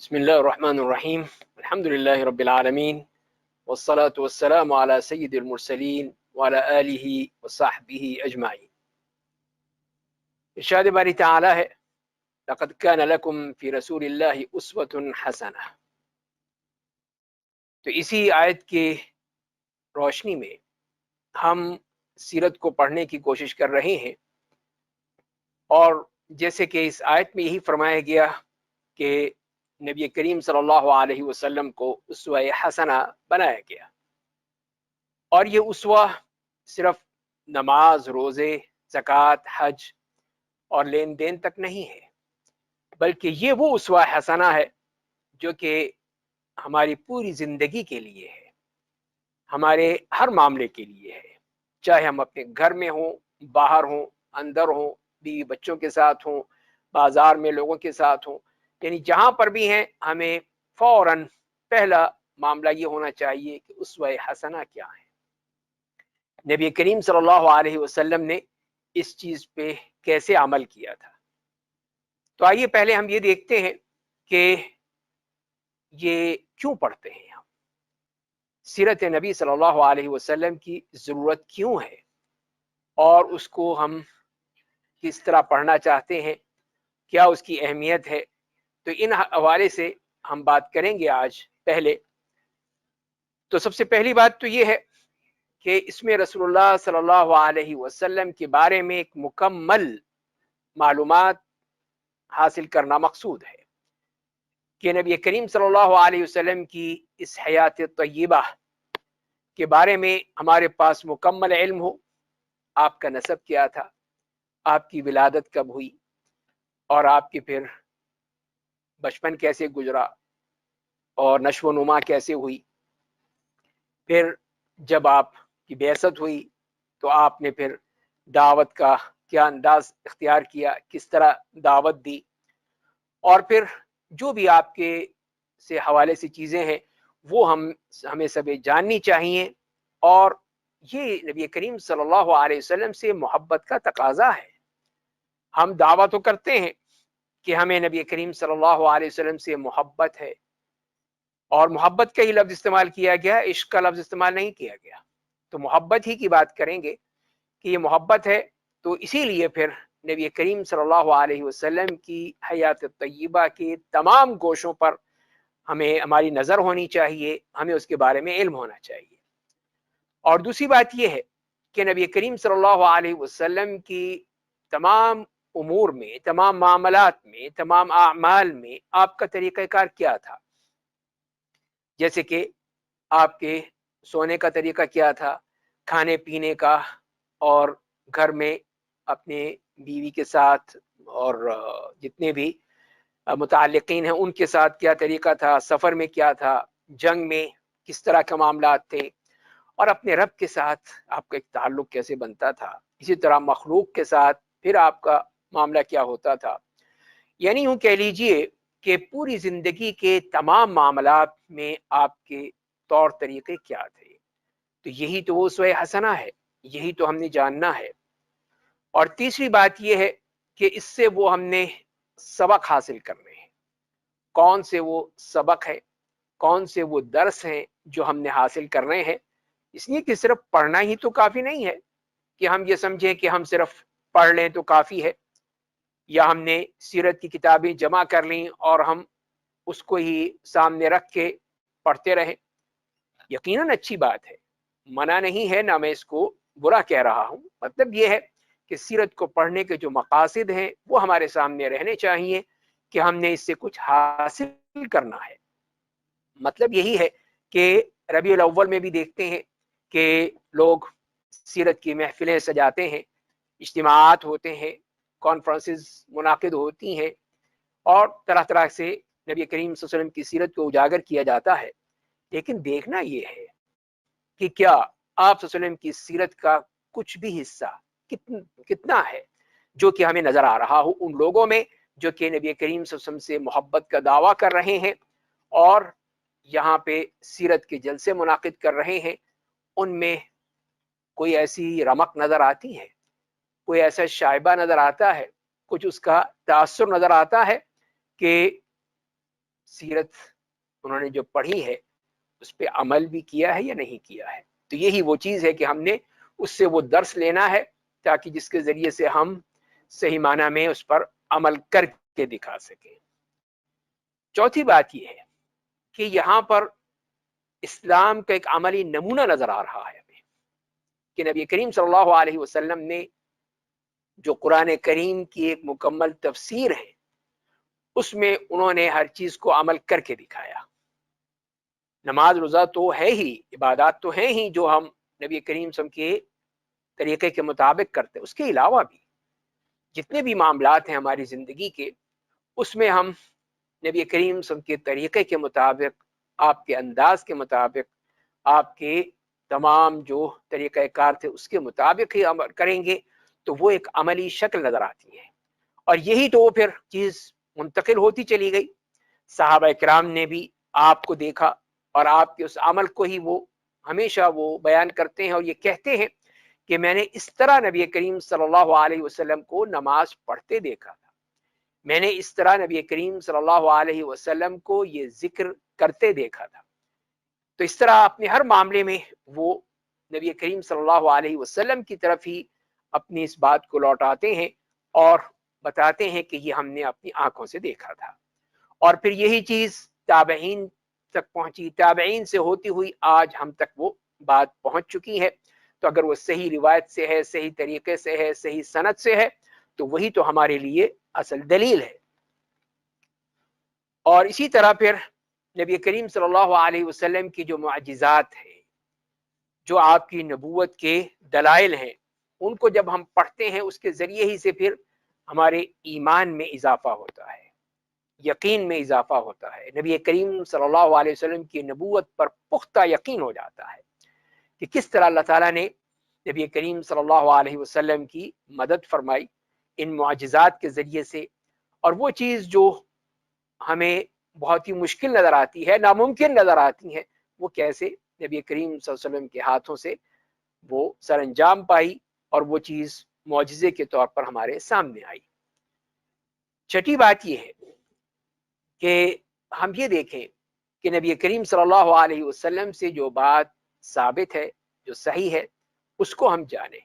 بسم الله الرحمن الرحيم الحمد لله رب العالمين والصلاة والسلام على سيد المرسلين وعلى آله وصحبه أجمعين۔ ارشاد باری تعالی ہے لقد كان لكم في رسول الله أسوة حسنة۔ تو اسی آیت کے روشنی میں ہم سیرت کو پڑھنے کی کوشش کر رہے ہیں، اور جیسے کہ اس آیت میں یہی فرمایا گیا کہ نبی کریم صلی اللہ علیہ وسلم کو اسوہ حسنہ بنایا گیا، اور یہ اسوہ صرف نماز، روزے، زکوٰۃ، حج اور لین دین تک نہیں ہے، بلکہ یہ وہ اسوہ حسنہ ہے جو کہ ہماری پوری زندگی کے لیے ہے، ہمارے ہر معاملے کے لیے ہے، چاہے ہم اپنے گھر میں ہوں، باہر ہوں، اندر ہوں، بیوی بچوں کے ساتھ ہوں، بازار میں لوگوں کے ساتھ ہوں، یعنی جہاں پر بھی ہیں ہمیں فوراً پہلا معاملہ یہ ہونا چاہیے کہ اسوہ حسنہ کیا ہے، نبی کریم صلی اللہ علیہ وسلم نے اس چیز پہ کیسے عمل کیا تھا۔ تو آئیے پہلے ہم یہ دیکھتے ہیں کہ یہ کیوں پڑھتے ہیں ہم، سیرت نبی صلی اللہ علیہ وسلم کی ضرورت کیوں ہے، اور اس کو ہم کس طرح پڑھنا چاہتے ہیں، کیا اس کی اہمیت ہے۔ تو ان حوالے سے ہم بات کریں گے آج۔ پہلے تو سب سے پہلی بات تو یہ ہے کہ اس میں رسول اللہ صلی اللہ علیہ وسلم کے بارے میں ایک مکمل معلومات حاصل کرنا مقصود ہے، کہ نبی کریم صلی اللہ علیہ وسلم کی اس حیات طیبہ کے بارے میں ہمارے پاس مکمل علم ہو۔ آپ کا نسب کیا تھا، آپ کی ولادت کب ہوئی، اور آپ کی پھر بچپن کیسے گزرا، اور نشو و نما کیسے ہوئی، پھر جب آپ کی بعثت ہوئی تو آپ نے پھر دعوت کا کیا انداز اختیار کیا، کس طرح دعوت دی، اور پھر جو بھی آپ کے سے حوالے سے چیزیں ہیں وہ ہمیں سبھی جاننی چاہیے، اور یہ نبی کریم صلی اللہ علیہ وسلم سے محبت کا تقاضا ہے۔ ہم دعویٰ تو کرتے ہیں کہ ہمیں نبی کریم صلی اللہ علیہ وسلم سے محبت ہے، اور محبت کا ہی لفظ استعمال کیا گیا، عشق کا لفظ استعمال نہیں کیا گیا، تو محبت ہی کی بات کریں گے کہ یہ محبت ہے۔ تو اسی لیے پھر نبی کریم صلی اللہ علیہ وسلم کی حیات طیبہ کے تمام گوشوں پر ہمیں ہماری نظر ہونی چاہیے، ہمیں اس کے بارے میں علم ہونا چاہیے۔ اور دوسری بات یہ ہے کہ نبی کریم صلی اللہ علیہ وسلم کی تمام امور میں، تمام معاملات میں، تمام اعمال میں آپ کا طریقہ کار کیا تھا، جیسے کہ آپ کے سونے کا طریقہ کیا تھا، کھانے پینے کا، اور گھر میں اپنے بیوی کے ساتھ اور جتنے بھی متعلقین ہیں ان کے ساتھ کیا طریقہ تھا، سفر میں کیا تھا، جنگ میں کس طرح کے معاملات تھے، اور اپنے رب کے ساتھ آپ کا ایک تعلق کیسے بنتا تھا، اسی طرح مخلوق کے ساتھ پھر آپ کا معاملہ کیا ہوتا تھا۔ یعنی یوں کہہ لیجئے کہ پوری زندگی کے تمام معاملات میں آپ کے طور طریقے کیا تھے۔ تو یہی تو وہ اسوہ حسنہ ہے، یہی تو ہم نے جاننا ہے۔ اور تیسری بات یہ ہے کہ اس سے وہ ہم نے سبق حاصل کرنے ہیں۔ کون سے وہ سبق ہے، کون سے وہ درس ہیں جو ہم نے حاصل کرنے ہیں۔ اس لیے کہ صرف پڑھنا ہی تو کافی نہیں ہے کہ ہم یہ سمجھیں کہ ہم صرف پڑھ لیں تو کافی ہے، یا ہم نے سیرت کی کتابیں جمع کر لیں اور ہم اس کو ہی سامنے رکھ کے پڑھتے رہیں۔ یقیناً اچھی بات ہے، منع نہیں ہے، نہ میں اس کو برا کہہ رہا ہوں، مطلب یہ ہے کہ سیرت کو پڑھنے کے جو مقاصد ہیں وہ ہمارے سامنے رہنے چاہیے کہ ہم نے اس سے کچھ حاصل کرنا ہے۔ مطلب یہی ہے کہ ربیع الاول میں بھی دیکھتے ہیں کہ لوگ سیرت کی محفلیں سجاتے ہیں، اجتماعات ہوتے ہیں، کانفرنسز منعقد ہوتی ہیں، اور طرح طرح سے نبی کریم صلی اللہ علیہ وسلم کی سیرت کو اجاگر کیا جاتا ہے۔ لیکن دیکھنا یہ ہے کہ کیا آپ صلی اللہ علیہ وسلم کی سیرت کا کچھ بھی حصہ کتنا ہے جو کہ ہمیں نظر آ رہا ہو ان لوگوں میں جو کہ نبی کریم صلی اللہ علیہ وسلم سے محبت کا دعویٰ کر رہے ہیں اور یہاں پہ سیرت کے جلسے منعقد کر رہے ہیں، ان میں کوئی ایسی رمق نظر آتی ہے، کوئی ایسا شائبہ نظر آتا ہے، کچھ اس کا تاثر نظر آتا ہے کہ سیرت انہوں نے جو پڑھی ہے اس پہ عمل بھی کیا ہے یا نہیں کیا ہے. تو یہی وہ چیز ہے کہ ہم نے اس سے وہ درس لینا ہے تاکہ جس کے ذریعے سے ہم صحیح معنی میں اس پر عمل کر کے دکھا سکیں. چوتھی بات یہ ہے کہ یہاں پر اسلام کا ایک عملی نمونہ نظر آ رہا ہے ہمیں کہ نبی کریم صلی اللہ علیہ وسلم نے جو قرآن کریم کی ایک مکمل تفسیر ہے اس میں انہوں نے ہر چیز کو عمل کر کے دکھایا. نماز روزہ تو ہے ہی، عبادات تو ہیں ہی جو ہم نبی کریم صلی اللہ علیہ وسلم کے طریقے کے مطابق کرتے، اس کے علاوہ بھی جتنے بھی معاملات ہیں ہماری زندگی کے اس میں ہم نبی کریم صلی اللہ علیہ وسلم کے طریقے کے مطابق، آپ کے انداز کے مطابق، آپ کے تمام جو طریقہ کار تھے اس کے مطابق ہی عمل کریں گے تو وہ ایک عملی شکل نظر آتی ہے. اور یہی تو پھر چیز منتقل ہوتی چلی گئی. صحابہ کرام نے بھی آپ کو دیکھا اور آپ کے اس عمل کو ہی وہ ہمیشہ وہ بیان کرتے ہیں اور یہ کہتے ہیں کہ میں نے اس طرح نبی کریم صلی اللہ علیہ وسلم کو نماز پڑھتے دیکھا تھا، میں نے اس طرح نبی کریم صلی اللہ علیہ وسلم کو یہ ذکر کرتے دیکھا تھا. تو اس طرح اپنے ہر معاملے میں وہ نبی کریم صلی اللہ علیہ وسلم کی طرف ہی اپنی اس بات کو لوٹاتے ہیں اور بتاتے ہیں کہ یہ ہم نے اپنی آنکھوں سے دیکھا تھا. اور پھر یہی چیز تابعین تک پہنچی، تابعین سے ہوتی ہوئی آج ہم تک وہ بات پہنچ چکی ہے. تو اگر وہ صحیح روایت سے ہے، صحیح طریقے سے ہے، صحیح سند سے ہے تو وہی تو ہمارے لیے اصل دلیل ہے. اور اسی طرح پھر نبی کریم صلی اللہ علیہ وسلم کی جو معجزات ہیں، جو آپ کی نبوت کے دلائل ہیں، ان کو جب ہم پڑھتے ہیں اس کے ذریعے ہی سے پھر ہمارے ایمان میں اضافہ ہوتا ہے، یقین میں اضافہ ہوتا ہے. نبی کریم صلی اللہ علیہ وسلم کی نبوت پر پختہ یقین ہو جاتا ہے کہ کس طرح اللہ تعالیٰ نے نبی کریم صلی اللہ علیہ وسلم کی مدد فرمائی ان معجزات کے ذریعے سے. اور وہ چیز جو ہمیں بہت ہی مشکل نظر آتی ہے، ناممکن نظر آتی ہے، وہ کیسے نبی کریم صلی اللہ علیہ وسلم کے ہاتھوں سے وہ سر انجام پائی اور وہ چیز معجزے کے طور پر ہمارے سامنے آئی. چھٹی بات یہ ہے کہ ہم یہ دیکھیں کہ نبی کریم صلی اللہ علیہ وسلم سے جو بات ثابت ہے، جو صحیح ہے، اس کو ہم جانیں.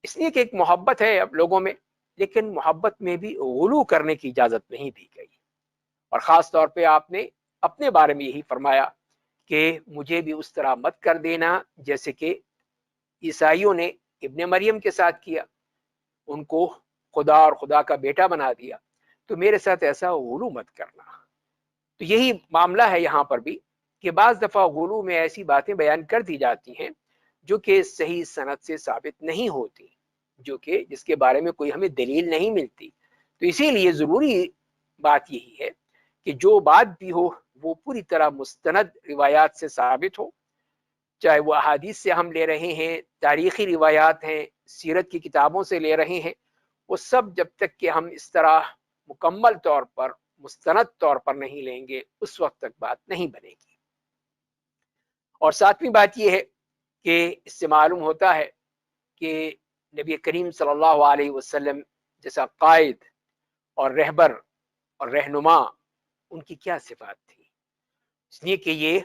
اس لیے کہ ایک محبت ہے اب لوگوں میں، لیکن محبت میں بھی غلو کرنے کی اجازت نہیں دی گئی. اور خاص طور پہ آپ نے اپنے بارے میں یہی فرمایا کہ مجھے بھی اس طرح مت کر دینا جیسے کہ عیسائیوں نے ابن مریم کے ساتھ کیا، ان کو خدا اور خدا کا بیٹا بنا دیا، تو میرے ساتھ ایسا غلو مت کرنا. تو یہی معاملہ ہے یہاں پر بھی کہ بعض دفعہ غلو میں ایسی باتیں بیان کر دی جاتی ہیں جو کہ صحیح سند سے ثابت نہیں ہوتی، جو کہ جس کے بارے میں کوئی ہمیں دلیل نہیں ملتی. تو اسی لیے ضروری بات یہی ہے کہ جو بات بھی ہو وہ پوری طرح مستند روایات سے ثابت ہو، چاہے وہ احادیث سے ہم لے رہے ہیں، تاریخی روایات ہیں، سیرت کی کتابوں سے لے رہے ہیں، وہ سب جب تک کہ ہم اس طرح مکمل طور پر مستند طور پر نہیں لیں گے اس وقت تک بات نہیں بنے گی. اور ساتویں بات یہ ہے کہ اس سے معلوم ہوتا ہے کہ نبی کریم صلی اللہ علیہ وسلم جیسا قائد اور رہبر اور رہنما ان کی کیا صفات تھی، اس لیے کہ یہ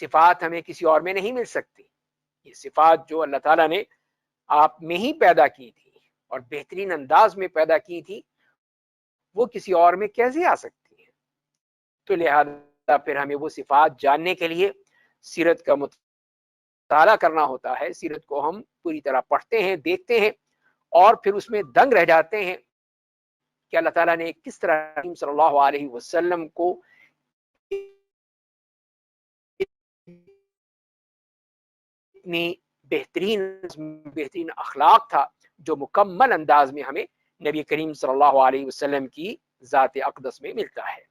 صفات ہمیں کسی اور میں نہیں مل سکتی. یہ صفات جو اللہ تعالیٰ نے آپ میں ہی پیدا کی تھی اور بہترین انداز میں پیدا کی تھی، وہ کسی اور میں کیسے آ سکتی ہیں. تو لہذا پھر ہمیں وہ صفات جاننے کے لیے سیرت کا مطالعہ کرنا ہوتا ہے. سیرت کو ہم پوری طرح پڑھتے ہیں، دیکھتے ہیں اور پھر اس میں دنگ رہ جاتے ہیں کہ اللہ تعالیٰ نے کس طرح صلی اللہ علیہ وسلم کو اتنی بہترین اخلاق تھا جو مکمل انداز میں ہمیں نبی کریم صلی اللہ علیہ وسلم کی ذات اقدس میں ملتا ہے.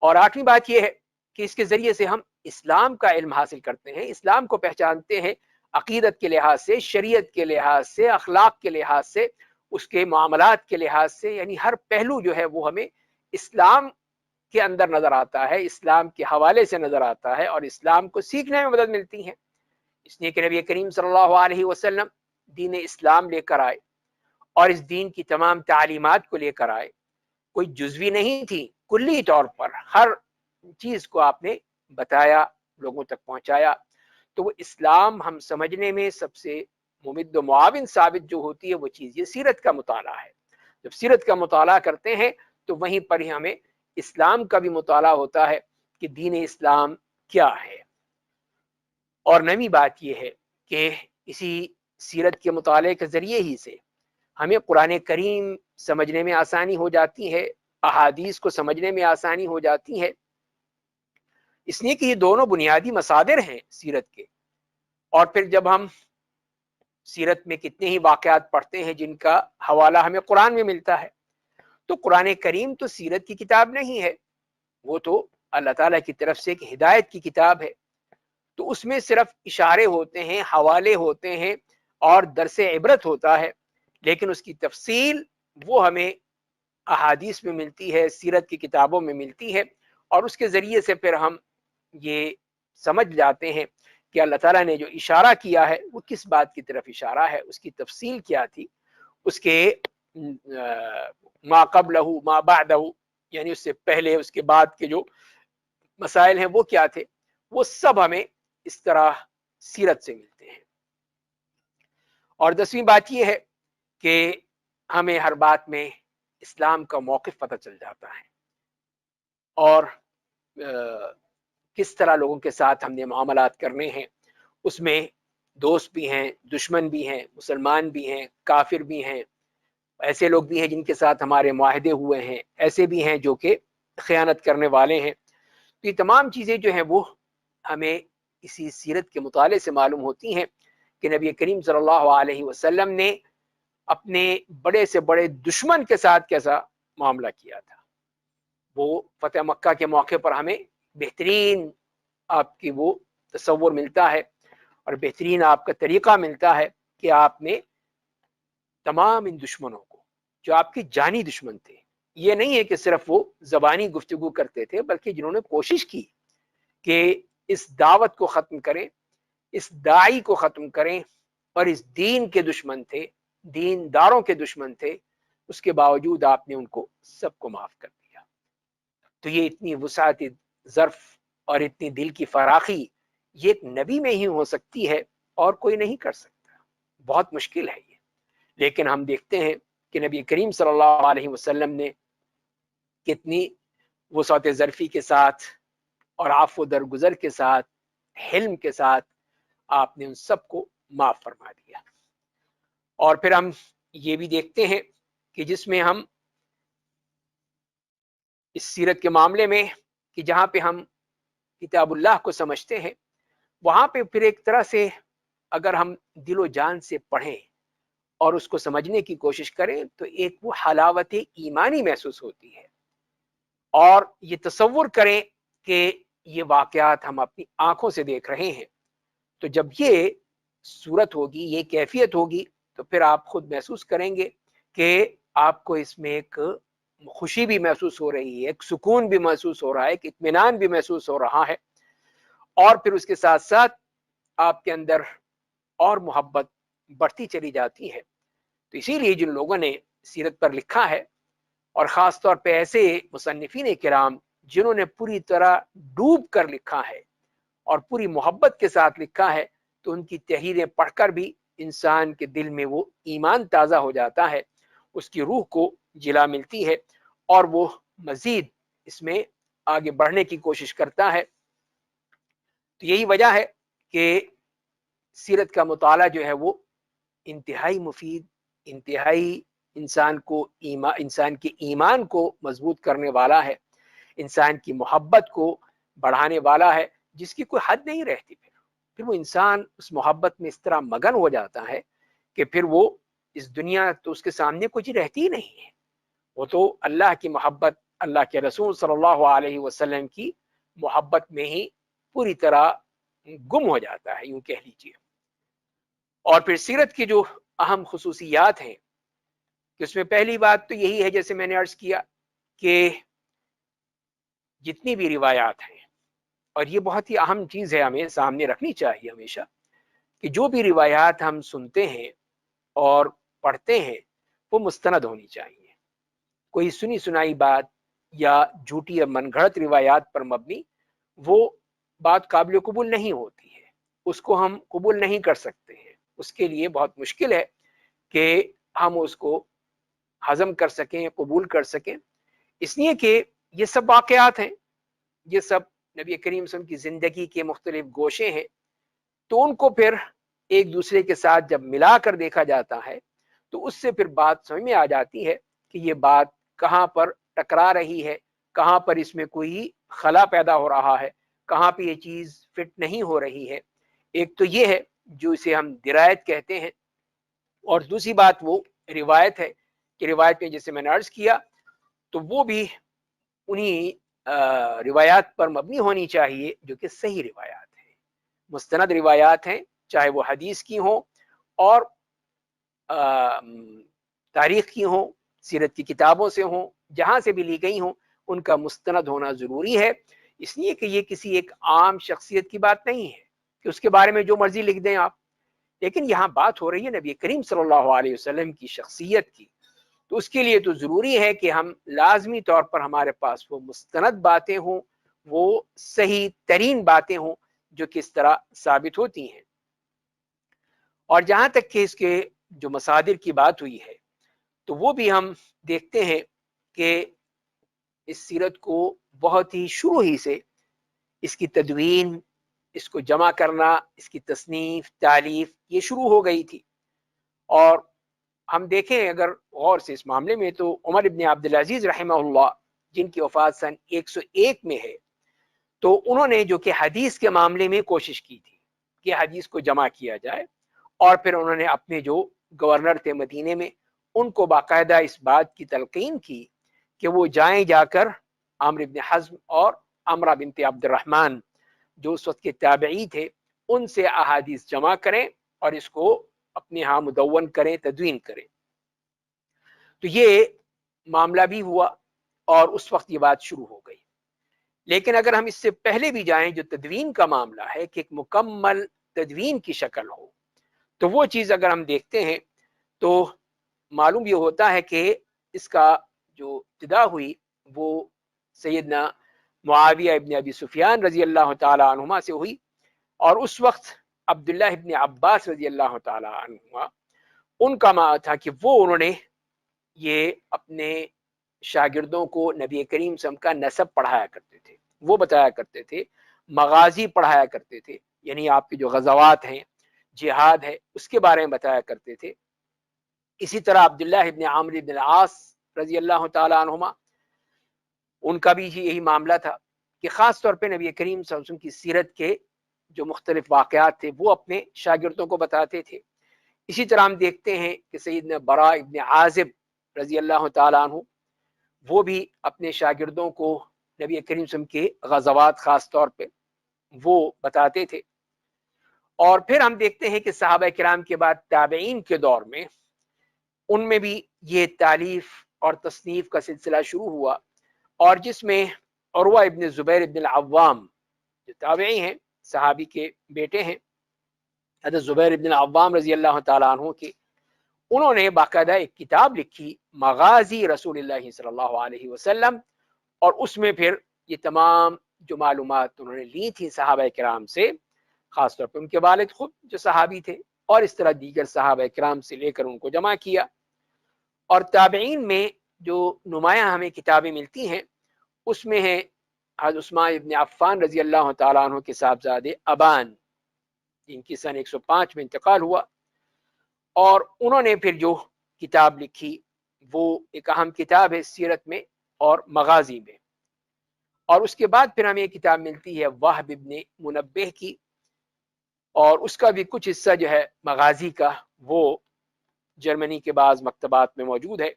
اور آخری بات یہ ہے کہ اس کے ذریعے سے ہم اسلام کا علم حاصل کرتے ہیں، اسلام کو پہچانتے ہیں عقیدت کے لحاظ سے، شریعت کے لحاظ سے، اخلاق کے لحاظ سے، اس کے معاملات کے لحاظ سے، یعنی ہر پہلو جو ہے وہ ہمیں اسلام کے اندر نظر آتا ہے، اسلام کے حوالے سے نظر آتا ہے اور اسلام کو سیکھنے میں مدد ملتی ہے. اس لیے کہ نبی کریم صلی اللہ علیہ وسلم دین اسلام لے کر آئے اور اس دین کی تمام تعلیمات کو لے کر آئے. کوئی جزوی نہیں تھی، کلی طور پر ہر چیز کو آپ نے بتایا، لوگوں تک پہنچایا. تو وہ اسلام ہم سمجھنے میں سب سے ممد و معاون ثابت جو ہوتی ہے وہ چیز یہ سیرت کا مطالعہ ہے. جب سیرت کا مطالعہ کرتے ہیں تو وہیں پر ہی ہمیں اسلام کا بھی مطالعہ ہوتا ہے کہ دین اسلام کیا ہے. اور نئی بات یہ ہے کہ اسی سیرت کے مطالعے کے ذریعے ہی سے ہمیں قرآن کریم سمجھنے میں آسانی ہو جاتی ہے، احادیث کو سمجھنے میں آسانی ہو جاتی ہے، اس لیے کہ یہ دونوں بنیادی مصادر ہیں سیرت کے. اور پھر جب ہم سیرت میں کتنے ہی واقعات پڑھتے ہیں جن کا حوالہ ہمیں قرآن میں ملتا ہے، تو قرآن کریم تو سیرت کی کتاب نہیں ہے، وہ تو اللہ تعالیٰ کی طرف سے ایک ہدایت کی کتاب ہے. تو اس میں صرف اشارے ہوتے ہیں، حوالے ہوتے ہیں اور درس عبرت ہوتا ہے، لیکن اس کی تفصیل وہ ہمیں احادیث میں ملتی ہے، سیرت کی کتابوں میں ملتی ہے. اور اس کے ذریعے سے پھر ہم یہ سمجھ جاتے ہیں کہ اللہ تعالیٰ نے جو اشارہ کیا ہے وہ کس بات کی طرف اشارہ ہے، اس کی تفصیل کیا تھی، اس کے ما قبلہ ما بعدہ، یعنی اس سے پہلے اس کے بعد کے جو مسائل ہیں وہ کیا تھے، وہ سب ہمیں اس طرح سیرت سے ملتے ہیں. اور 10ویں بات یہ ہے کہ ہمیں ہر بات میں اسلام کا موقف پتہ چل جاتا ہے اور کس طرح لوگوں کے ساتھ ہم نے معاملات کرنے ہیں. اس میں دوست بھی ہیں، دشمن بھی ہیں، مسلمان بھی ہیں، کافر بھی ہیں، ایسے لوگ بھی ہیں جن کے ساتھ ہمارے معاہدے ہوئے ہیں، ایسے بھی ہیں جو کہ خیانت کرنے والے ہیں. تو یہ تمام چیزیں جو ہیں وہ ہمیں اسی سیرت کے مطالعے سے معلوم ہوتی ہیں کہ نبی کریم صلی اللہ علیہ وسلم نے اپنے بڑے سے بڑے دشمن کے ساتھ کیسا معاملہ کیا تھا. وہ فتح مکہ کے موقع پر ہمیں بہترین آپ کی وہ تصور ملتا ہے اور بہترین آپ کا طریقہ ملتا ہے کہ آپ نے تمام ان دشمنوں کو جو آپ کے جانی دشمن تھے، یہ نہیں ہے کہ صرف وہ زبانی گفتگو کرتے تھے، بلکہ جنہوں نے کوشش کی کہ اس دعوت کو ختم کریں، اس داعی کو ختم کریں، اور اس دین کے دشمن تھے، دین داروں کے دشمن تھے، اس کے باوجود آپ نے ان کو سب کو معاف کر دیا. تو یہ اتنی وسعت ظرف اور اتنی دل کی فراخی یہ ایک نبی میں ہی ہو سکتی ہے اور کوئی نہیں کر سکتا. بہت مشکل ہے یہ، لیکن ہم دیکھتے ہیں کہ نبی کریم صلی اللہ علیہ وسلم نے کتنی وسعت ظرفی کے ساتھ اور عفو درگزر کے ساتھ، حلم کے ساتھ آپ نے ان سب کو معاف فرما دیا. اور پھر ہم یہ بھی دیکھتے ہیں کہ جس میں ہم اس سیرت کے معاملے میں کہ جہاں پہ ہم کتاب اللہ کو سمجھتے ہیں، وہاں پہ پھر ایک طرح سے اگر ہم دل و جان سے پڑھیں اور اس کو سمجھنے کی کوشش کریں تو ایک وہ حلاوت ایمانی محسوس ہوتی ہے. اور یہ تصور کریں کہ یہ واقعات ہم اپنی آنکھوں سے دیکھ رہے ہیں، تو جب یہ صورت ہوگی، یہ کیفیت ہوگی، تو پھر آپ خود محسوس کریں گے کہ آپ کو اس میں ایک خوشی بھی محسوس ہو رہی ہے، ایک سکون بھی محسوس ہو رہا ہے، ایک اطمینان بھی محسوس ہو رہا ہے. اور پھر اس کے ساتھ ساتھ آپ کے اندر اور محبت بڑھتی چلی جاتی ہے. تو اسی لیے جن لوگوں نے سیرت پر لکھا ہے، اور خاص طور پہ ایسے مصنفین کرام جنہوں نے پوری طرح ڈوب کر لکھا ہے اور پوری محبت کے ساتھ لکھا ہے، تو ان کی تحریریں پڑھ کر بھی انسان کے دل میں وہ ایمان تازہ ہو جاتا ہے، اس کی روح کو جلا ملتی ہے اور وہ مزید اس میں آگے بڑھنے کی کوشش کرتا ہے. تو یہی وجہ ہے کہ سیرت کا مطالعہ جو ہے وہ انتہائی مفید، انتہائی انسان کے ایمان کو مضبوط کرنے والا ہے، انسان کی محبت کو بڑھانے والا ہے، جس کی کوئی حد نہیں رہتی. پھر وہ انسان اس محبت میں اس طرح مگن ہو جاتا ہے کہ پھر وہ اس دنیا تو اس کے سامنے کچھ رہتی ہی نہیں ہے. وہ تو اللہ کی محبت، اللہ کے رسول صلی اللہ علیہ وسلم کی محبت میں ہی پوری طرح گم ہو جاتا ہے، یوں کہہ لیجیے. اور پھر سیرت کی جو اہم خصوصیات ہیں کہ اس میں پہلی بات تو یہی ہے، جیسے میں نے عرض کیا کہ جتنی بھی روایات ہیں، اور یہ بہت ہی اہم چیز ہے ہمیں سامنے رکھنی چاہیے ہمیشہ، کہ جو بھی روایات ہم سنتے ہیں اور پڑھتے ہیں وہ مستند ہونی چاہیے. کوئی سنی سنائی بات یا جھوٹی یا من گھڑت روایات پر مبنی وہ بات قابل قبول نہیں ہوتی ہے، اس کو ہم قبول نہیں کر سکتے ہیں، اس کے لیے بہت مشکل ہے کہ ہم اس کو ہضم کر سکیں، قبول کر سکیں، اس لیے کہ یہ سب واقعات ہیں، یہ سب نبی کریم صلی اللہ علیہ وسلم کی زندگی کے مختلف گوشے ہیں، تو ان کو پھر ایک دوسرے کے ساتھ جب ملا کر دیکھا جاتا ہے تو اس سے پھر بات سمجھ میں آ جاتی ہے کہ یہ بات کہاں پر ٹکرا رہی ہے، کہاں پر اس میں کوئی خلا پیدا ہو رہا ہے، کہاں پہ یہ چیز فٹ نہیں ہو رہی ہے۔ ایک تو یہ ہے جو اسے ہم درایت کہتے ہیں، اور دوسری بات وہ روایت ہے کہ روایت میں جیسے میں نے عرض کیا تو وہ بھی انہی روایات پر مبنی ہونی چاہیے جو کہ صحیح روایات ہیں، مستند روایات ہیں، چاہے وہ حدیث کی ہوں اور تاریخ کی ہوں، سیرت کی کتابوں سے ہوں، جہاں سے بھی لی گئی ہوں، ان کا مستند ہونا ضروری ہے، اس لیے کہ یہ کسی ایک عام شخصیت کی بات نہیں ہے کہ اس کے بارے میں جو مرضی لکھ دیں آپ، لیکن یہاں بات ہو رہی ہے نبی کریم صلی اللہ علیہ وسلم کی شخصیت کی، تو اس کے لیے تو ضروری ہے کہ ہم لازمی طور پر ہمارے پاس وہ مستند باتیں ہوں، وہ صحیح ترین باتیں ہوں جو کس طرح ثابت ہوتی ہیں۔ اور جہاں تک کہ اس کے جو مصادر کی بات ہوئی ہے تو وہ بھی ہم دیکھتے ہیں کہ اس سیرت کو بہت ہی شروع ہی سے اس کی تدوین، اس کو جمع کرنا، اس کی تصنیف، تالیف یہ شروع ہو گئی تھی، اور ہم دیکھیں اگر غور سے اس معاملے میں تو عمر ابن عبدالعزیز رحمہ اللہ جن کی وفات سن 101 میں ہے، تو انہوں نے جو کہ حدیث کے معاملے میں کوشش کی تھی کہ حدیث کو جمع کیا جائے، اور پھر انہوں نے اپنے جو گورنر تھے مدینے میں ان کو باقاعدہ اس بات کی تلقین کی کہ وہ جائیں جا کر عامر بن حزم اور عمرہ بنت عبد الرحمن جو اس وقت کے تابعی تھے ان سے احادیث جمع کریں اور اس کو اپنے ہاں مدون کریں، تدوین کریں۔ تو یہ معاملہ بھی ہوا اور اس وقت یہ بات شروع ہو گئی، لیکن اگر ہم اس سے پہلے بھی جائیں جو تدوین کا معاملہ ہے کہ ایک مکمل تدوین کی شکل ہو، تو وہ چیز اگر ہم دیکھتے ہیں تو معلوم یہ ہوتا ہے کہ اس کا جو ابتدا ہوئی وہ سیدنا معاویہ ابن ابی سفیان رضی اللہ تعالی عنہما سے ہوئی، اور اس وقت عبداللہ ابن عباس رضی اللہ تعالی عنہما ان کا معنی تھا کہ وہ انہوں نے یہ اپنے شاگردوں کو نبی کریم صلی اللہ علیہ وسلم کا نسب پڑھایا کرتے تھے، وہ بتایا کرتے تھے، مغازی پڑھایا کرتے تھے، یعنی آپ کے جو غزوات ہیں، جہاد ہے، اس کے بارے میں بتایا کرتے تھے۔ اسی طرح عبداللہ ابن عامر بن العاص رضی اللہ تعالی عنہما ان کا بھی یہی معاملہ تھا کہ خاص طور پہ نبی کریم صلی اللہ علیہ وسلم کی سیرت کے جو مختلف واقعات تھے وہ اپنے شاگردوں کو بتاتے تھے۔ اسی طرح ہم دیکھتے ہیں کہ سیدنا براء ابن عازب رضی اللہ تعالیٰ عنہ وہ بھی اپنے شاگردوں کو نبی کریم صلی اللہ علیہ وسلم کے غزوات خاص طور پہ وہ بتاتے تھے۔ اور پھر ہم دیکھتے ہیں کہ صحابہ کرام کے بعد تابعین کے دور میں ان میں بھی یہ تالیف اور تصنیف کا سلسلہ شروع ہوا، اور جس میں عروہ ابن زبیر ابن العوام جو تابعی ہیں، صحابی کے بیٹے ہیں حضرت زبیر ابن العوام رضی اللہ تعالیٰ عنہ کے، انہوں نے باقاعدہ ایک کتاب لکھی مغازی رسول اللہ صلی اللہ علیہ وسلم، اور اس میں پھر یہ تمام جو معلومات انہوں نے لی تھی صحابہ کرام سے، خاص طور پہ ان کے والد خود جو صحابی تھے اور اس طرح دیگر صحابہ کرام سے لے کر ان کو جمع کیا۔ اور تابعین میں جو نمایاں ہمیں کتابیں ملتی ہیں اس میں ہے حضرت عثمان ابن عفان رضی اللہ تعالیٰ عنہ کے صاحبزادے ابان جن کی سن 105 میں انتقال ہوا، اور انہوں نے پھر جو کتاب لکھی وہ ایک اہم کتاب ہے سیرت میں اور مغازی میں۔ اور اس کے بعد پھر ہمیں ایک کتاب ملتی ہے وہب ابن منبہ کی، اور اس کا بھی کچھ حصہ جو ہے مغازی کا وہ جرمنی کے بعض مکتبات میں موجود ہے،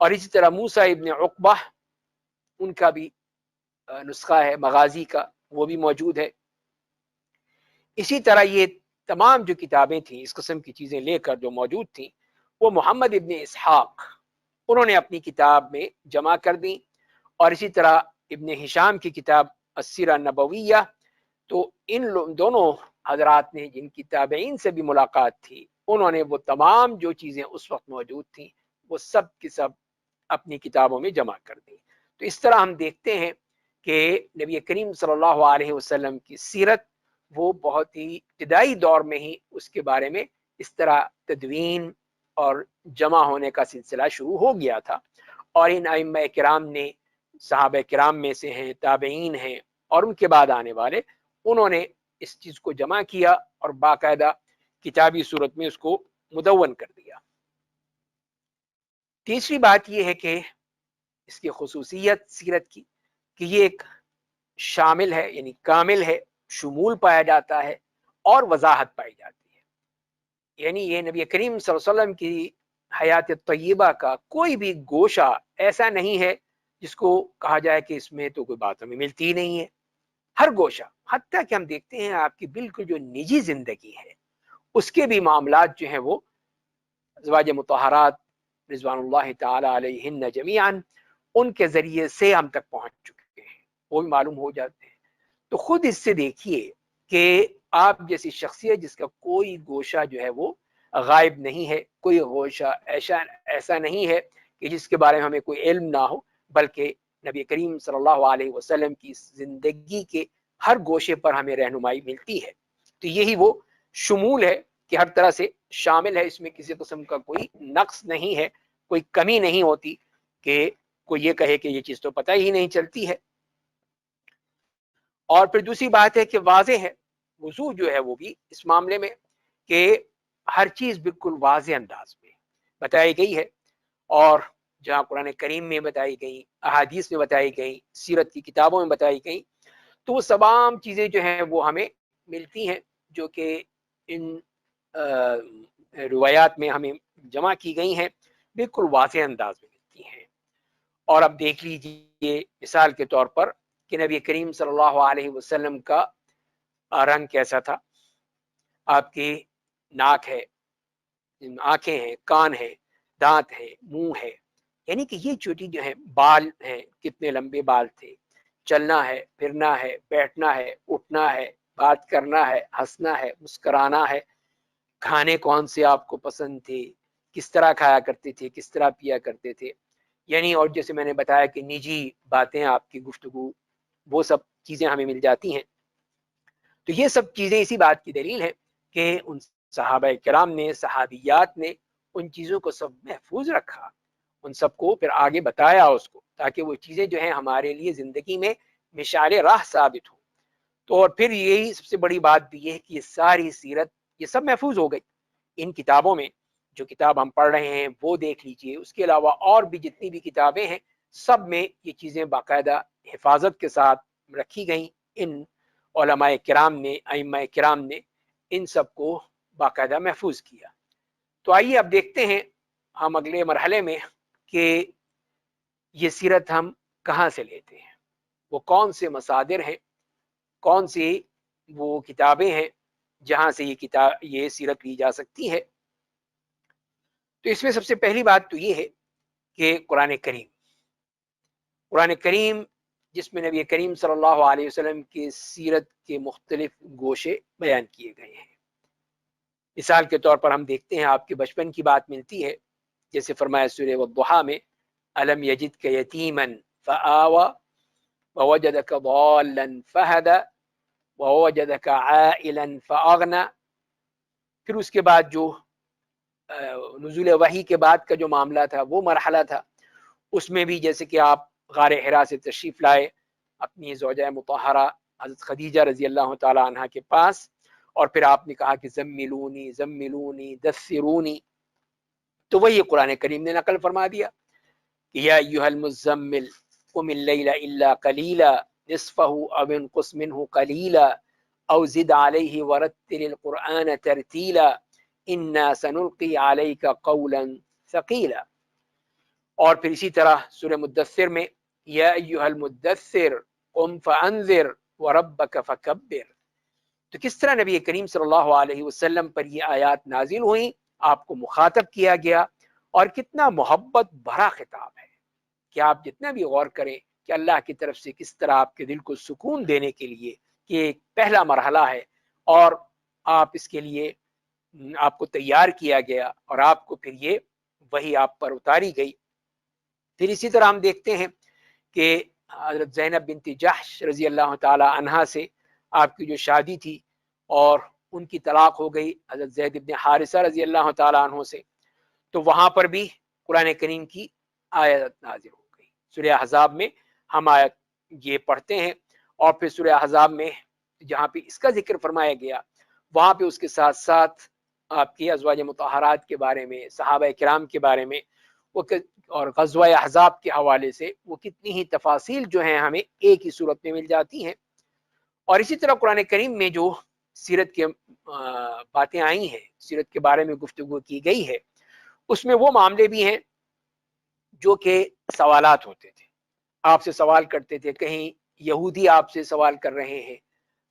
اور اسی طرح موسیٰ ابن عقبہ ان کا بھی نسخہ ہے مغازی کا، وہ بھی موجود ہے۔ اسی طرح یہ تمام جو کتابیں تھیں اس قسم کی چیزیں لے کر جو موجود تھیں وہ محمد ابن اسحاق انہوں نے اپنی کتاب میں جمع کر دیں، اور اسی طرح ابن ہشام کی کتاب السیرہ النبویہ، تو ان دونوں حضرات نے جن کی تابعین سے بھی ملاقات تھی انہوں نے وہ تمام جو چیزیں اس وقت موجود تھیں وہ سب کی سب اپنی کتابوں میں جمع کر دیں۔ تو اس طرح ہم دیکھتے ہیں کہ نبی کریم صلی اللہ علیہ وسلم کی سیرت وہ بہت ہی ابتدائی دور میں ہی اس کے بارے میں اس طرح تدوین اور جمع ہونے کا سلسلہ شروع ہو گیا تھا، اور ان ائمہ کرام نے، صحابہ کرام میں سے ہیں، تابعین ہیں اور ان کے بعد آنے والے، انہوں نے اس چیز کو جمع کیا اور باقاعدہ کتابی صورت میں اس کو مدون کر دیا۔ تیسری بات یہ ہے کہ اس کی خصوصیت سیرت کی کہ یہ ایک شامل ہے، یعنی کامل ہے، شمول پایا جاتا ہے اور وضاحت پائی جاتی ہے۔ یعنی یہ نبی کریم صلی اللہ علیہ وسلم کی حیات طیبہ کا کوئی بھی گوشہ ایسا نہیں ہے جس کو کہا جائے کہ اس میں تو کوئی بات ہمیں ملتی نہیں ہے۔ ہر گوشہ، حتیٰ کہ ہم دیکھتے ہیں آپ کی بالکل جو نجی زندگی ہے اس کے بھی معاملات جو ہیں وہ ازواج مطہرات رضوان اللہ تعالی علیہن جمیعاً ان کے ذریعے سے ہم تک پہنچ چکے ہیں، وہ بھی معلوم ہو جاتے ہیں۔ تو خود اس سے دیکھیے کہ آپ جیسی شخصیت جس کا کوئی گوشہ جو ہے وہ غائب نہیں ہے، کوئی گوشہ ایسا نہیں ہے کہ جس کے بارے میں ہمیں کوئی علم نہ ہو، بلکہ نبی کریم صلی اللہ علیہ وسلم کی زندگی کے ہر گوشے پر ہمیں رہنمائی ملتی ہے۔ تو یہی وہ شمول ہے کہ ہر طرح سے شامل ہے، اس میں کسی قسم کا کوئی نقص نہیں ہے، کوئی کمی نہیں ہوتی کہ کوئی یہ کہے کہ یہ چیز تو پتہ ہی نہیں چلتی ہے۔ اور پھر دوسری بات ہے کہ واضح ہے، وضوح جو ہے وہ بھی اس معاملے میں کہ ہر چیز بالکل واضح انداز میں بتائی گئی ہے، اور جہاں قرآن کریم میں بتائی گئی، احادیث میں بتائی گئی، سیرت کی کتابوں میں بتائی گئی، تو وہ تمام چیزیں جو ہیں وہ ہمیں ملتی ہیں جو کہ ان روایات میں ہمیں جمع کی گئی ہیں، بالکل واضح انداز میں ملتی ہیں۔ اور اب دیکھ لیجیے مثال کے طور پر کہ نبی کریم صلی اللہ علیہ وسلم کا رنگ کیسا تھا، آپ کی ناک ہے، آنکھیں ہیں، کان ہیں، دانت ہے، منہ ہے، یعنی کہ یہ چھوٹی جو ہے، بال ہیں، کتنے لمبے بال تھے، چلنا ہے، پھرنا ہے، بیٹھنا ہے، اٹھنا ہے، بات کرنا ہے، ہنسنا ہے، مسکرانا ہے، کھانے کون سے آپ کو پسند تھے، کس طرح کھایا کرتے تھے، کس طرح پیا کرتے تھے، یعنی اور جیسے میں نے بتایا کہ نجی باتیں، آپ کی گفتگو، وہ سب چیزیں ہمیں مل جاتی ہیں۔ تو یہ سب چیزیں اسی بات کی دلیل ہے کہ ان صحابہ کرام نے، صحابیات نے ان چیزوں کو سب محفوظ رکھا، ان سب کو پھر آگے بتایا اس کو، تاکہ وہ چیزیں جو ہیں ہمارے لیے زندگی میں مشعل راہ ثابت ہو۔ تو اور پھر یہی سب سے بڑی بات بھی ہے کہ یہ ساری سیرت یہ سب محفوظ ہو گئی ان کتابوں میں۔ جو کتاب ہم پڑھ رہے ہیں وہ دیکھ لیجئے، اس کے علاوہ اور بھی جتنی بھی کتابیں ہیں سب میں یہ چیزیں باقاعدہ حفاظت کے ساتھ رکھی گئیں۔ ان علماء کرام نے، ائمہ کرام نے ان سب کو باقاعدہ محفوظ کیا۔ تو آئیے اب دیکھتے ہیں ہم اگلے مرحلے میں کہ یہ سیرت ہم کہاں سے لیتے ہیں، وہ کون سے مصادر ہیں، کون سی وہ کتابیں ہیں جہاں سے یہ سیرت لی جا سکتی ہے۔ تو اس میں سب سے پہلی بات تو یہ ہے کہ قرآن کریم جس میں نبی کریم صلی اللہ علیہ وسلم کی سیرت کے مختلف گوشے بیان کیے گئے ہیں۔ مثال کے طور پر ہم دیکھتے ہیں آپ کے بچپن کی بات ملتی ہے، جیسے فرمایا سورہ والضحیٰ میں، الم یجدک یتیما فآوی ووجدک ضالا فہدی ووجدک عائلا فاغنی۔ پھر اس کے بعد جو نزول وحی کے بعد کا جو معاملہ تھا، وہ مرحلہ تھا، اس میں بھی جیسے کہ آپ غار حرا سے تشریف لائے اپنی زوجہ مطہرہ حضرت خدیجہ رضی اللہ تعالی عنہا کے پاس، اور پھر آپ نے کہا کہ زملونی زملونی دثرونی، تو وہی قرآن کریم نے نقل فرما دیا کہ یا ایھا المزمل قم اللیل الا قلیلا نصفہ او انقص منہ قلیلا او زد علیہ ورتل القرآن ترتیلا انا سنلقی علیک قولا ثقیلا۔ اور پھر اسی طرح سورہ مدثر میں یا ایھا المدثر قم فانذر وربک فکبر۔ تو کس طرح نبی کریم صلی اللہ علیہ وسلم پر یہ آیات نازل ہوئیں، آپ کو مخاطب کیا گیا، اور کتنا محبت بھرا خطاب ہے کہ آپ جتنا بھی غور کریں کہ اللہ کی طرف سے کس طرح آپ کے دل کو سکون دینے کے لیے کہ ایک پہلا مرحلہ ہے، اور آپ اس کے لیے آپ کو تیار کیا گیا، اور آپ کو پھر یہ وہی آپ پر اتاری گئی۔ پھر اسی طرح ہم دیکھتے ہیں کہ حضرت زینب بنت جحش رضی اللہ تعالی عنہا سے آپ کی جو شادی تھی اور ان کی طلاق ہو گئی حضرت زید بن حارثہ رضی اللہ تعالی عنہ سے، تو وہاں پر بھی قرآن کریم کی آیت نازل ہو گئی۔ سورہ احزاب میں ہم آیت یہ پڑھتے ہیں، اور پھر سورہ احزاب میں جہاں پہ اس کا ذکر فرمایا گیا وہاں پہ اس کے ساتھ ساتھ آپ کی ازواج مطہرات کے بارے میں، صحابہ کرام کے بارے میں اور غزوہ احزاب کے حوالے سے وہ کتنی ہی تفاصیل جو ہیں ہمیں ایک ہی صورت میں مل جاتی ہیں۔ اور اسی طرح قرآن کریم میں جو سیرت کے باتیں آئی ہیں، سیرت کے بارے میں گفتگو کی گئی ہے، اس میں وہ معاملے بھی ہیں جو کہ سوالات ہوتے تھے، آپ سے سوال کرتے تھے، کہیں یہودی آپ سے سوال کر رہے ہیں،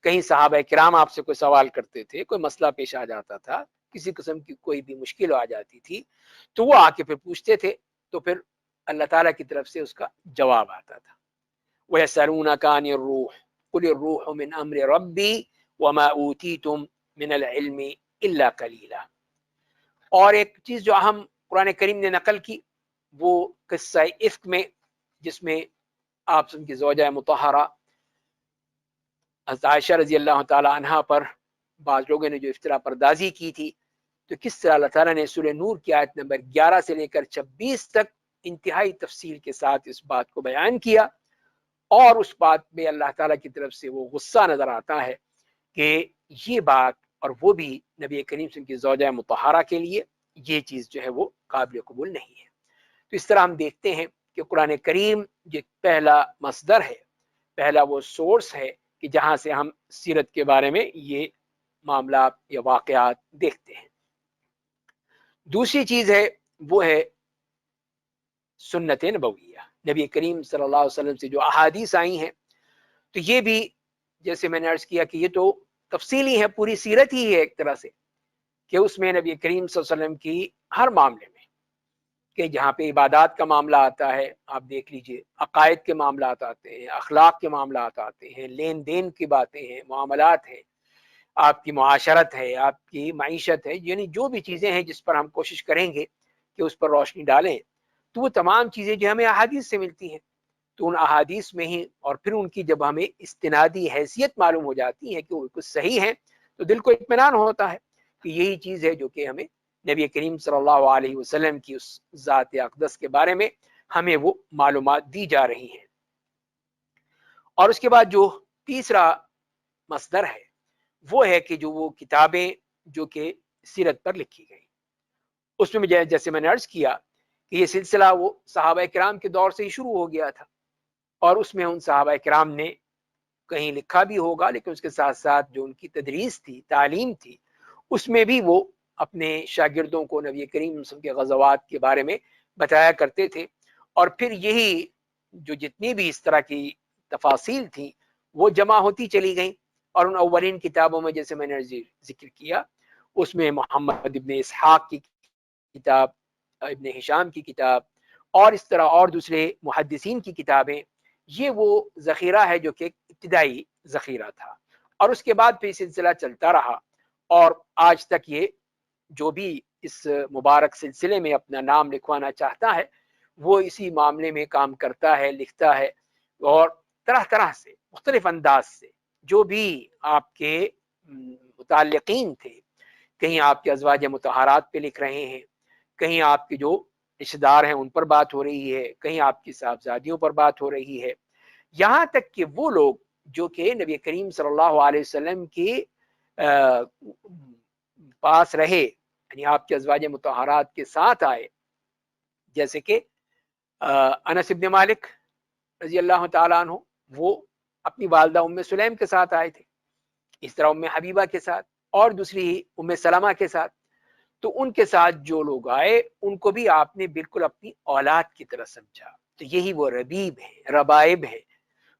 کہیں صحابہ کرام آپ سے کوئی سوال کرتے تھے، کوئی مسئلہ پیش آ جاتا تھا، کسی قسم کی کوئی بھی مشکل آ جاتی تھی تو وہ آ کے پھر پوچھتے تھے، تو پھر اللہ تعالیٰ کی طرف سے اس کا جواب آتا تھا۔ وَيَسْأَلُونَكَ عَنِ الرُّوحِ قُلِ الرُّوحُ مِنْ أَمْرِ رَبِّي وَمَا أُوتِيتُم مِنَ الْعِلْمِ إِلَّا قَلِيلًا۔ اور ایک چیز جو اہم قرآن کریم نے نقل کی وہ قصہ افک میں، جس میں آپ کی زوجہ مطہرہ حضرت عائشہ رضی اللہ تعالی عنہا پر بعض لوگوں نے جو افترا پردازی کی تھی، تو کس طرح اللہ تعالیٰ نے سورہ نور کی آیت نمبر 11 سے لے کر 26 تک انتہائی تفصیل کے ساتھ اس بات کو بیان کیا، اور اس بات میں اللہ تعالیٰ کی طرف سے وہ غصہ نظر آتا ہے کہ یہ بات، اور وہ بھی نبی کریم صلی اللہ علیہ وسلم کی زوجہ مطہرہ کے لیے یہ چیز جو ہے وہ قابل قبول نہیں ہے۔ تو اس طرح ہم دیکھتے ہیں کہ قرآن کریم یہ پہلا مصدر ہے، پہلا وہ سورس ہے کہ جہاں سے ہم سیرت کے بارے میں یہ معاملات یا واقعات دیکھتے ہیں۔ دوسری چیز ہے وہ ہے سنت نبویہ، نبی کریم صلی اللہ علیہ وسلم سے جو احادیث آئی ہیں، تو یہ بھی جیسے میں نے عرض کیا کہ یہ تو تفصیلی ہے، پوری سیرت ہی ہے ایک طرح سے، کہ اس میں نبی کریم صلی اللہ علیہ وسلم کی ہر معاملے میں، کہ جہاں پہ عبادات کا معاملہ آتا ہے آپ دیکھ لیجئے، عقائد کے معاملات آتے ہیں، اخلاق کے معاملات آتے ہیں، لین دین کی باتیں ہیں، معاملات ہیں، آپ کی معاشرت ہے، آپ کی معیشت ہے، یعنی جو بھی چیزیں ہیں جس پر ہم کوشش کریں گے کہ اس پر روشنی ڈالیں، تو وہ تمام چیزیں جو ہمیں احادیث سے ملتی ہیں، تو ان احادیث میں ہی، اور پھر ان کی جب ہمیں استنادی حیثیت معلوم ہو جاتی ہے کہ وہ کچھ صحیح ہیں، تو دل کو اطمینان ہوتا ہے کہ یہی چیز ہے جو کہ ہمیں نبی کریم صلی اللہ علیہ وسلم کی اس ذات اقدس کے بارے میں ہمیں وہ معلومات دی جا رہی ہیں۔ اور اس کے بعد جو تیسرا مصدر ہے وہ ہے کہ جو وہ کتابیں جو کہ سیرت پر لکھی گئی، اس میں جیسے میں نے عرض کیا کہ یہ سلسلہ وہ صحابہ کرام کے دور سے ہی شروع ہو گیا تھا، اور اس میں ان صحابہ کرام نے کہیں لکھا بھی ہوگا، لیکن اس کے ساتھ ساتھ جو ان کی تدریس تھی، تعلیم تھی، اس میں بھی وہ اپنے شاگردوں کو نبی کریم صلی اللہ علیہ وسلم کے غزوات کے بارے میں بتایا کرتے تھے، اور پھر یہی جو جتنی بھی اس طرح کی تفاصیل تھیں وہ جمع ہوتی چلی گئیں، اور ان اولین کتابوں میں جیسے میں نے ذکر کیا، اس میں محمد ابن اسحاق کی کتاب، ابن ہشام کی کتاب، اور اس طرح اور دوسرے محدثین کی کتابیں، یہ وہ ذخیرہ ہے جو کہ ابتدائی ذخیرہ تھا، اور اس کے بعد پھر سلسلہ چلتا رہا، اور آج تک یہ جو بھی اس مبارک سلسلے میں اپنا نام لکھوانا چاہتا ہے وہ اسی معاملے میں کام کرتا ہے، لکھتا ہے، اور طرح طرح سے مختلف انداز سے جو بھی آپ کے متعلقین تھے، کہیں آپ کے ازواج مطہرات پہ لکھ رہے ہیں، کہیں آپ کے جو رشتہ دار ہیں ان پر بات ہو رہی ہے، کہیں آپ کی صاحبزادیوں پر بات ہو رہی ہے، یہاں تک کہ وہ لوگ جو کہ نبی کریم صلی اللہ علیہ وسلم کے پاس رہے، یعنی آپ کے ازواج مطہرات کے ساتھ آئے، جیسے کہ انس بن مالک رضی اللہ تعالیٰ عنہ، وہ اپنی والدہ ام سلیم کے ساتھ آئے تھے، اس طرح ام حبیبہ کے ساتھ، اور دوسری ام سلمہ کے ساتھ، تو ان کے ساتھ جو لوگ آئے ان کو بھی آپ نے بالکل اپنی اولاد کی طرح سمجھا، تو یہی وہ ربیب ہیں، ربائب ہیں،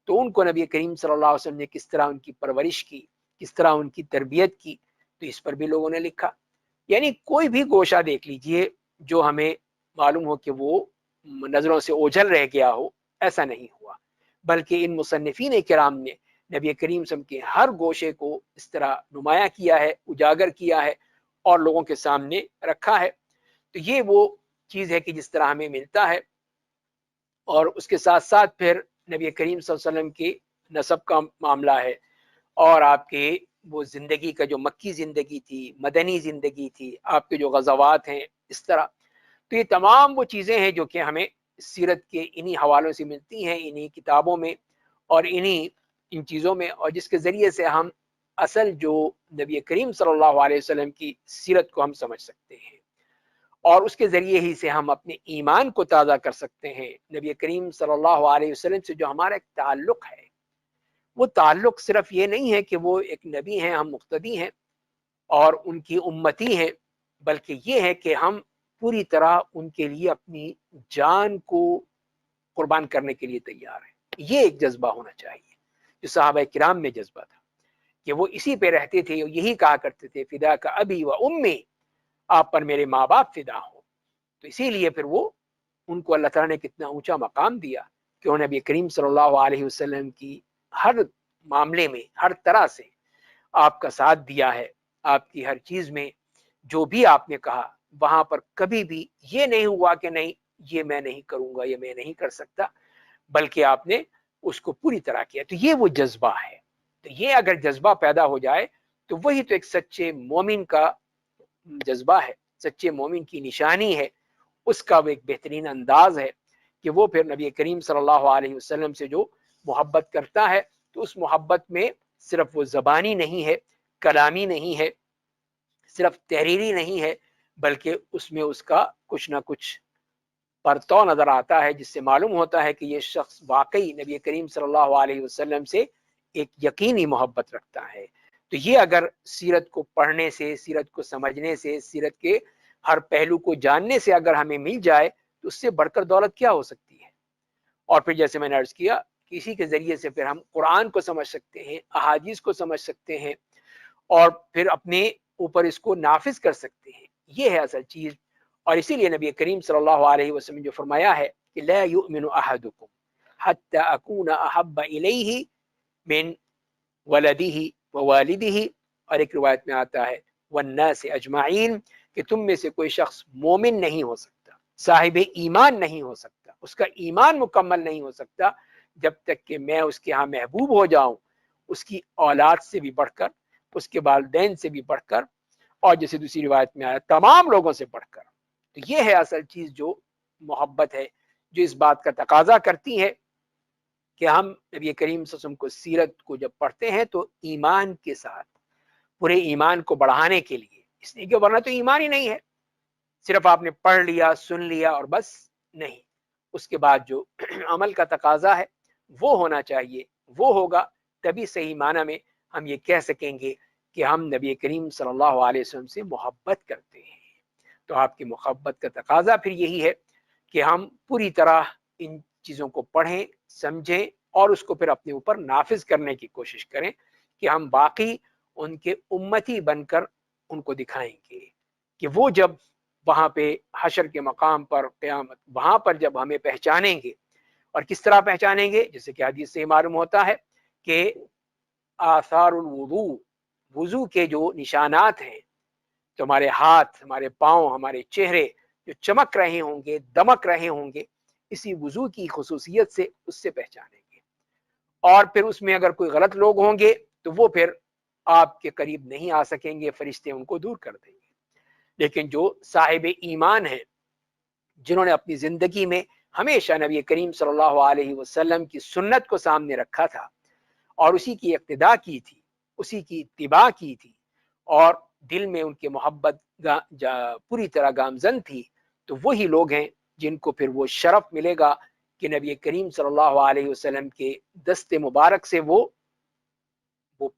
تو ان کو نبی کریم صلی اللہ علیہ وسلم نے کس طرح ان کی پرورش کی، کس طرح ان کی تربیت کی، تو اس پر بھی لوگوں نے لکھا۔ یعنی کوئی بھی گوشہ دیکھ لیجئے جو ہمیں معلوم ہو کہ وہ نظروں سے اوجھل رہ گیا ہو، ایسا نہیں ہوا، بلکہ ان مصنفین کرام نے نبی کریم صلی اللہ علیہ وسلم کے ہر گوشے کو اس طرح نمایاں کیا ہے، اجاگر کیا ہے، اور لوگوں کے سامنے رکھا ہے۔ تو یہ وہ چیز ہے کہ جس طرح ہمیں ملتا ہے اور اس کے ساتھ ساتھ پھر نبی کریم صلی اللہ علیہ وسلم کی نسب کا معاملہ ہے، اور آپ کے وہ زندگی کا جو مکی زندگی تھی، مدنی زندگی تھی، آپ کے جو غزوات ہیں، اس طرح. تو یہ تمام وہ چیزیں ہیں جو کہ ہمیں سیرت کے انہی حوالوں سے ملتی ہیں، انہی کتابوں میں اور ان چیزوں میں، اور جس کے ذریعے سے ہم اصل جو نبی کریم صلی اللہ علیہ وسلم کی سیرت کو ہم سمجھ سکتے ہیں، اور اس کے ذریعے ہی سے ہم اپنے ایمان کو تازہ کر سکتے ہیں. نبی کریم صلی اللہ علیہ وسلم سے جو ہمارا ایک تعلق ہے، وہ تعلق صرف یہ نہیں ہے کہ وہ ایک نبی ہیں، ہم مقتدی ہیں اور ان کی امتی ہیں، بلکہ یہ ہے کہ ہم پوری طرح ان کے لیے اپنی جان کو قربان کرنے کے لیے تیار ہیں. یہ ایک جذبہ ہونا چاہیے جو صحابہ کرام میں جذبہ تھا، کہ وہ اسی پہ رہتے تھے، یہی کہا کرتے تھے فدا کا ابی و امی، آپ پر میرے ماں باپ فدا ہوں. تو اسی لیے پھر وہ ان کو اللہ تعالیٰ نے کتنا اونچا مقام دیا کہ انہوں نے نبی کریم صلی اللہ علیہ وسلم کی ہر معاملے میں، ہر طرح سے آپ کا ساتھ دیا ہے. آپ کی ہر چیز میں جو بھی آپ نے کہا، وہاں پر کبھی بھی یہ نہیں ہوا کہ نہیں یہ میں نہیں کروں گا، یہ میں نہیں کر سکتا، بلکہ آپ نے اس کو پوری طرح کیا. تو یہ وہ جذبہ ہے. تو یہ اگر جذبہ پیدا ہو جائے تو وہی تو ایک سچے مومن کا جذبہ ہے، سچے مومن کی نشانی ہے. اس کا وہ ایک بہترین انداز ہے کہ وہ پھر نبی کریم صلی اللہ علیہ وسلم سے جو محبت کرتا ہے، تو اس محبت میں صرف وہ زبانی نہیں ہے، کلامی نہیں ہے، صرف تحریری نہیں ہے، بلکہ اس میں اس کا کچھ نہ کچھ پرتو نظر آتا ہے، جس سے معلوم ہوتا ہے کہ یہ شخص واقعی نبی کریم صلی اللہ علیہ وسلم سے ایک یقینی محبت رکھتا ہے. تو یہ اگر سیرت کو پڑھنے سے، سیرت کو سمجھنے سے، سیرت کے ہر پہلو کو جاننے سے اگر ہمیں مل جائے تو اس سے بڑھ کر دولت کیا ہو سکتی ہے. اور پھر جیسے میں نے عرض کیا، کسی کے ذریعے سے پھر ہم قرآن کو سمجھ سکتے ہیں، احادیث کو سمجھ سکتے ہیں، اور پھر اپنے اوپر اس کو نافذ کر سکتے ہیں. یہ ہے اصل چیز. اور اسی لیے نبی کریم صلی اللہ علیہ وسلم جو فرمایا ہے کہ لا یؤمن احدکم حتی اکون احب الیہ من ولدہ ووالدہ، اور ایک روایت میں آتا ہے والناس اجمعین، کہ تم میں سے کوئی شخص مومن نہیں ہو سکتا، صاحب ایمان نہیں ہو سکتا، اس کا ایمان مکمل نہیں ہو سکتا جب تک کہ میں اس کے ہاں محبوب ہو جاؤں، اس کی اولاد سے بھی بڑھ کر، اس کے والدین سے بھی بڑھ کر، اور جیسے دوسری روایت میں آیا تمام لوگوں سے بڑھ کر. تو یہ ہے اصل چیز جو محبت ہے، جو اس بات کا تقاضا کرتی ہے کہ ہم نبی کریم صلی اللہ علیہ وسلم کو سیرت کو جب پڑھتے ہیں تو ایمان کے ساتھ، پورے ایمان کو بڑھانے کے لیے، اس لیے کہ ورنہ تو ایمان ہی نہیں ہے، صرف آپ نے پڑھ لیا، سن لیا اور بس نہیں. اس کے بعد جو عمل کا تقاضا ہے وہ ہونا چاہیے. وہ ہوگا تبھی صحیح معنی میں ہم یہ کہہ سکیں گے کہ ہم نبی کریم صلی اللہ علیہ وسلم سے محبت کرتے ہیں. تو آپ کی محبت کا تقاضا پھر یہی ہے کہ ہم پوری طرح ان چیزوں کو پڑھیں، سمجھیں اور اس کو پھر اپنے اوپر نافذ کرنے کی کوشش کریں کہ ہم باقی ان کے امتی بن کر ان کو دکھائیں گے کہ وہ جب وہاں پہ حشر کے مقام پر، قیامت، وہاں پر جب ہمیں پہچانیں گے. اور کس طرح پہچانیں گے؟ جیسے کہ حدیث سے معلوم ہوتا ہے کہ آثار الوضو، وضو کے جو نشانات ہیں، تو ہمارے ہاتھ، ہمارے پاؤں، ہمارے چہرے جو چمک رہے ہوں گے، دمک رہے ہوں گے، اسی وضو کی خصوصیت سے اس سے پہچانیں گے. اور پھر اس میں اگر کوئی غلط لوگ ہوں گے تو وہ پھر آپ کے قریب نہیں آ سکیں گے، فرشتے ان کو دور کر دیں گے. لیکن جو صاحب ایمان ہیں، جنہوں نے اپنی زندگی میں ہمیشہ نبی کریم صلی اللہ علیہ وسلم کی سنت کو سامنے رکھا تھا اور اسی کی اقتداء کی تھی، اسی کی اتباع کی تھی، اور دل میں ان کی محبت پوری طرح گامزن تھی، تو وہی لوگ ہیں جن کو پھر وہ شرف ملے گا کہ نبی کریم صلی اللہ علیہ وسلم کے دست مبارک سے وہ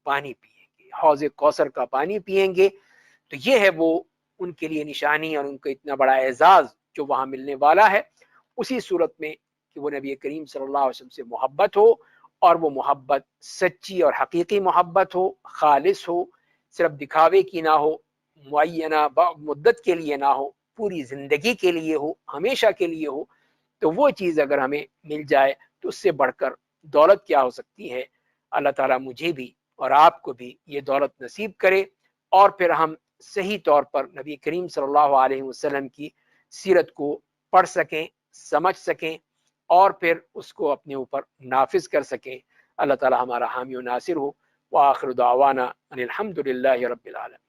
پانی پیئیں گے، حوض کوثر کا پانی پیئیں گے. تو یہ ہے وہ ان کے لیے نشانی اور ان کو اتنا بڑا اعزاز جو وہاں ملنے والا ہے، اسی صورت میں کہ وہ نبی کریم صلی اللہ علیہ وسلم سے محبت ہو، اور وہ محبت سچی اور حقیقی محبت ہو، خالص ہو، صرف دکھاوے کی نہ ہو، معینہ مدت کے لیے نہ ہو، پوری زندگی کے لیے ہو، ہمیشہ کے لیے ہو. تو وہ چیز اگر ہمیں مل جائے تو اس سے بڑھ کر دولت کیا ہو سکتی ہے. اللہ تعالیٰ مجھے بھی اور آپ کو بھی یہ دولت نصیب کرے، اور پھر ہم صحیح طور پر نبی کریم صلی اللہ علیہ وسلم کی سیرت کو پڑھ سکیں، سمجھ سکیں، اور پھر اس کو اپنے اوپر نافذ کر سکیں۔ اللہ تعالی ہمارا حامی و ناصر ہو۔ وآخر دعوانا ان الحمد للہ رب العالمین۔